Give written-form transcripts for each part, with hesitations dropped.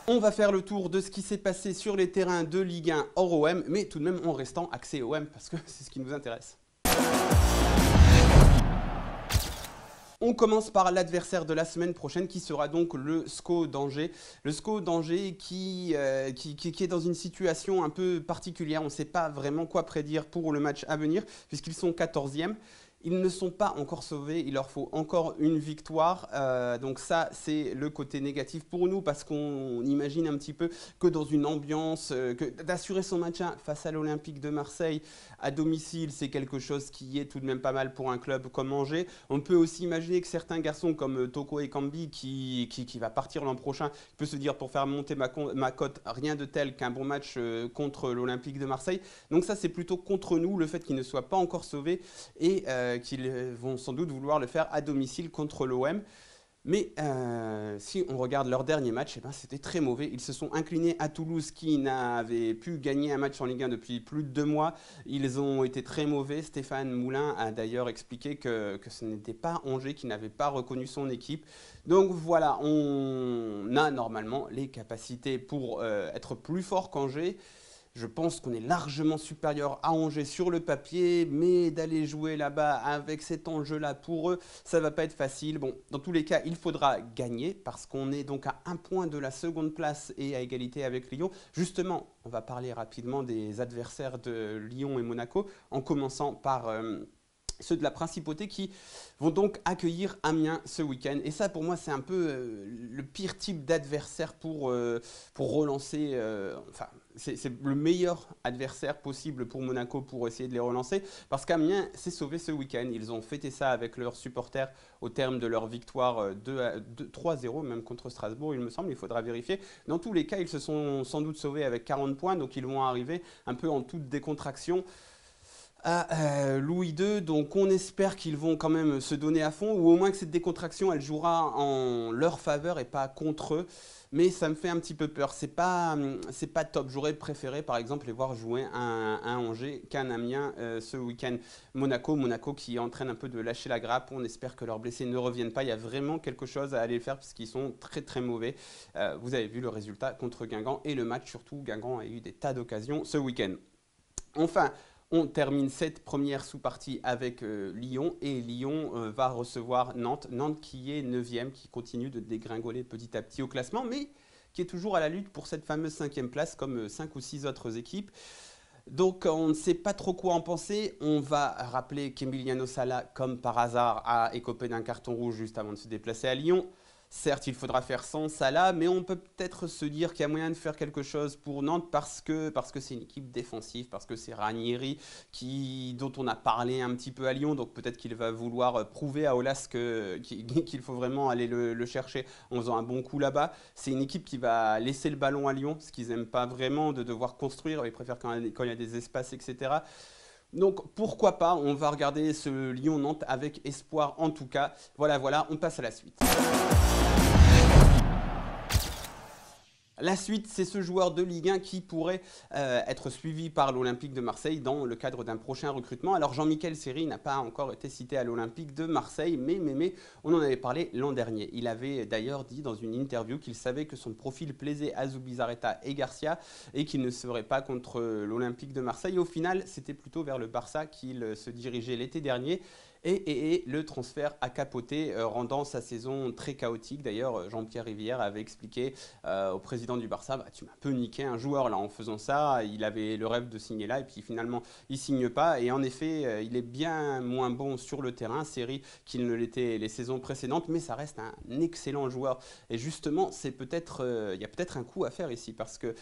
On va faire le tour de ce qui s'est passé sur les terrains de Ligue 1 hors OM, mais tout de même en restant axé OM, parce que c'est ce qui nous intéresse. On commence par l'adversaire de la semaine prochaine qui sera donc le SCO d'Angers. Le SCO d'Angers qui est dans une situation un peu particulière. On ne sait pas vraiment quoi prédire pour le match à venir puisqu'ils sont 14e. Ils ne sont pas encore sauvés, il leur faut encore une victoire. Donc ça, c'est le côté négatif pour nous parce qu'on imagine un petit peu que dans une ambiance, d'assurer son maintien face à l'Olympique de Marseille à domicile, c'est quelque chose qui est tout de même pas mal pour un club comme Angers. On peut aussi imaginer que certains garçons comme Toko Ekambi qui va partir l'an prochain peut se dire pour faire monter ma cote, rien de tel qu'un bon match contre l'Olympique de Marseille. Donc ça, c'est plutôt contre nous, le fait qu'ils ne soient pas encore sauvés et qu'ils vont sans doute vouloir le faire à domicile contre l'OM. Mais si on regarde leur dernier match, eh ben, c'était très mauvais. Ils se sont inclinés à Toulouse qui n'avait pu gagner un match en Ligue 1 depuis plus de 2 mois. Ils ont été très mauvais. Stéphane Moulin a d'ailleurs expliqué que ce n'était pas Angers qui n'avait pas reconnu son équipe. Donc voilà, on a normalement les capacités pour être plus fort qu'Angers. Je pense qu'on est largement supérieur à Angers sur le papier, mais d'aller jouer là-bas avec cet enjeu-là pour eux, ça ne va pas être facile. Bon, dans tous les cas, il faudra gagner parce qu'on est donc à 1 point de la seconde place et à égalité avec Lyon. Justement, on va parler rapidement des adversaires de Lyon et Monaco, en commençant par ceux de la Principauté qui vont donc accueillir Amiens ce week-end. Et ça, pour moi, c'est un peu le pire type d'adversaire pour relancer. Enfin, c'est le meilleur adversaire possible pour Monaco pour essayer de les relancer. Parce qu'Amiens s'est sauvé ce week-end. Ils ont fêté ça avec leurs supporters au terme de leur victoire 3-0, même contre Strasbourg, il me semble. Il faudra vérifier. Dans tous les cas, ils se sont sans doute sauvés avec 40 points. Donc, ils vont arriver un peu en toute décontraction à Louis II, donc on espère qu'ils vont quand même se donner à fond, ou au moins que cette décontraction, elle jouera en leur faveur et pas contre eux. Mais ça me fait un petit peu peur, c'est pas top. J'aurais préféré par exemple les voir jouer un Angers qu'un Amiens ce week-end. Monaco qui est en train un peu de lâcher la grappe, on espère que leurs blessés ne reviennent pas. Il y a vraiment quelque chose à aller faire puisqu'ils sont très très mauvais. Vous avez vu le résultat contre Guingamp et le match surtout, Guingamp a eu des tas d'occasions ce week-end. Enfin, on termine cette première sous-partie avec Lyon et Lyon va recevoir Nantes. Nantes qui est 9e, qui continue de dégringoler petit à petit au classement, mais qui est toujours à la lutte pour cette fameuse 5e place comme 5 ou 6 autres équipes. Donc on ne sait pas trop quoi en penser. On va rappeler qu'Emiliano Sala, comme par hasard, a écopé d'un carton rouge juste avant de se déplacer à Lyon. Certes, il faudra faire sans Salah, mais on peut peut-être se dire qu'il y a moyen de faire quelque chose pour Nantes parce que c'est une équipe défensive, parce que c'est Ranieri dont on a parlé un petit peu à Lyon, donc peut-être qu'il va vouloir prouver à Aulas qu'il faut vraiment aller le chercher en faisant un bon coup là-bas. C'est une équipe qui va laisser le ballon à Lyon, ce qu'ils n'aiment pas vraiment de devoir construire, ils préfèrent quand il y a des espaces, etc. Donc pourquoi pas, on va regarder ce Lyon-Nantes avec espoir en tout cas. Voilà, on passe à la suite. La suite, c'est ce joueur de Ligue 1 qui pourrait être suivi par l'Olympique de Marseille dans le cadre d'un prochain recrutement. Alors Jean-Michel Seri n'a pas encore été cité à l'Olympique de Marseille, mais on en avait parlé l'an dernier. Il avait d'ailleurs dit dans une interview qu'il savait que son profil plaisait à Zubizarreta et Garcia et qu'il ne serait pas contre l'Olympique de Marseille. Au final, c'était plutôt vers le Barça qu'il se dirigeait l'été dernier. Et le transfert a capoté, rendant sa saison très chaotique. D'ailleurs, Jean-Pierre Rivière avait expliqué au président du Barça, tu m'as un peu niqué un joueur là en faisant ça. Il avait le rêve de signer là et puis finalement, il ne signe pas. Et en effet, il est bien moins bon sur le terrain, Seri, qu'il ne l'était les saisons précédentes, mais ça reste un excellent joueur. Et justement, il y a peut-être un coup à faire ici parce que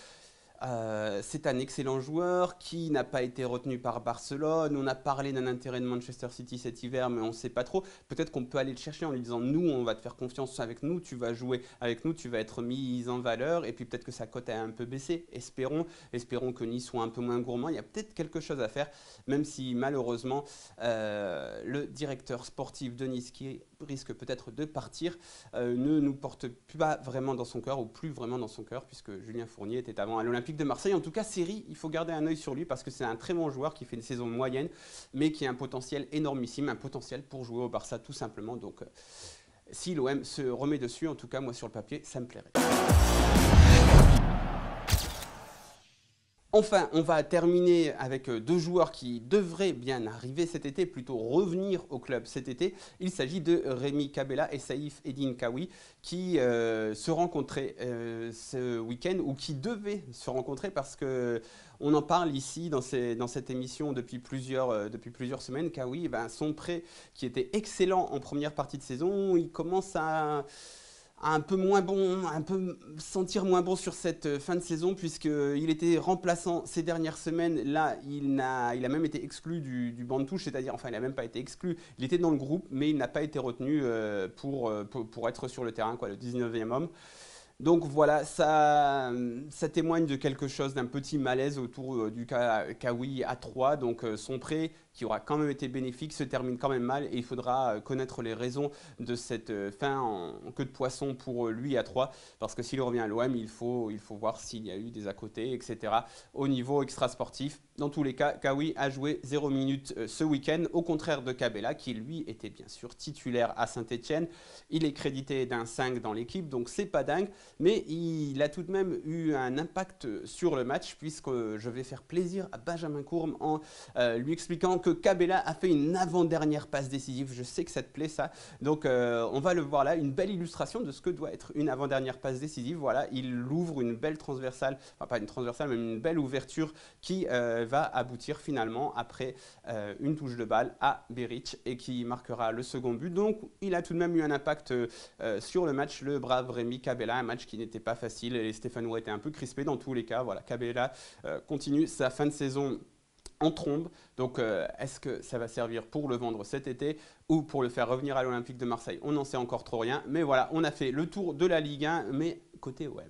c'est un excellent joueur qui n'a pas été retenu par Barcelone. On a parlé d'un intérêt de Manchester City cet hiver, mais on ne sait pas trop. Peut-être qu'on peut aller le chercher en lui disant nous, on va te faire confiance avec nous, tu vas jouer avec nous, tu vas être mis en valeur. Et puis peut-être que sa cote a un peu baissé. Espérons que Nice soit un peu moins gourmand. Il y a peut-être quelque chose à faire, même si malheureusement, le directeur sportif de Nice, qui risque peut-être de partir, ne nous porte pas vraiment dans son cœur, ou plus vraiment dans son cœur, puisque Julien Fournier était avant à l'Olympique de Marseille. En tout cas, Seri, il faut garder un œil sur lui parce que c'est un très bon joueur qui fait une saison moyenne, mais qui a un potentiel énormissime, un potentiel pour jouer au Barça tout simplement. Donc, si l'OM se remet dessus, en tout cas, moi sur le papier, ça me plairait. Enfin, on va terminer avec deux joueurs qui devraient bien arriver cet été, plutôt revenir au club cet été. Il s'agit de Rémi Cabella et Saïf Eddine Kaoui qui se rencontraient ce week-end ou qui devaient se rencontrer parce que on en parle ici dans cette émission depuis plusieurs semaines. Kaoui, ben, son prêt qui était excellent en première partie de saison, il commence à un peu moins bon, un peu sentir moins bon sur cette fin de saison puisqu'il était remplaçant ces dernières semaines. Là, il a même été exclu du banc de touche, c'est-à-dire, enfin, il n'a même pas été exclu. Il était dans le groupe, mais il n'a pas été retenu pour être sur le terrain, quoi, le 19e homme. Donc voilà, ça témoigne de quelque chose, d'un petit malaise autour du Kawi à 3. Donc son prêt, qui aura quand même été bénéfique, se termine quand même mal et il faudra connaître les raisons de cette fin en queue de poisson pour lui à 3. Parce que s'il revient à l'OM, il faut voir s'il y a eu des à côté, etc. Au niveau extra-sportif. Dans tous les cas, Kawi a joué 0 minutes ce week-end, au contraire de Cabella, qui lui était bien sûr titulaire à Saint-Etienne. Il est crédité d'un 5 dans l'équipe, donc c'est pas dingue. Mais il a tout de même eu un impact sur le match, puisque je vais faire plaisir à Benjamin Courme en lui expliquant que Cabella a fait une avant-dernière passe décisive. Je sais que ça te plaît ça. Donc on va le voir là, une belle illustration de ce que doit être une avant-dernière passe décisive. Voilà, il ouvre une belle transversale, enfin pas une transversale, mais une belle ouverture qui va aboutir finalement après une touche de balle à Beric et qui marquera le second but. Donc il a tout de même eu un impact sur le match, le brave Rémi Cabella, un match qui n'était pas facile et les Stéphanois étaient un peu crispés dans tous les cas. Voilà, Cabella continue sa fin de saison en trombe. Donc est-ce que ça va servir pour le vendre cet été ou pour le faire revenir à l'Olympique de Marseille? On n'en sait encore trop rien. Mais voilà, on a fait le tour de la Ligue 1, mais côté OM.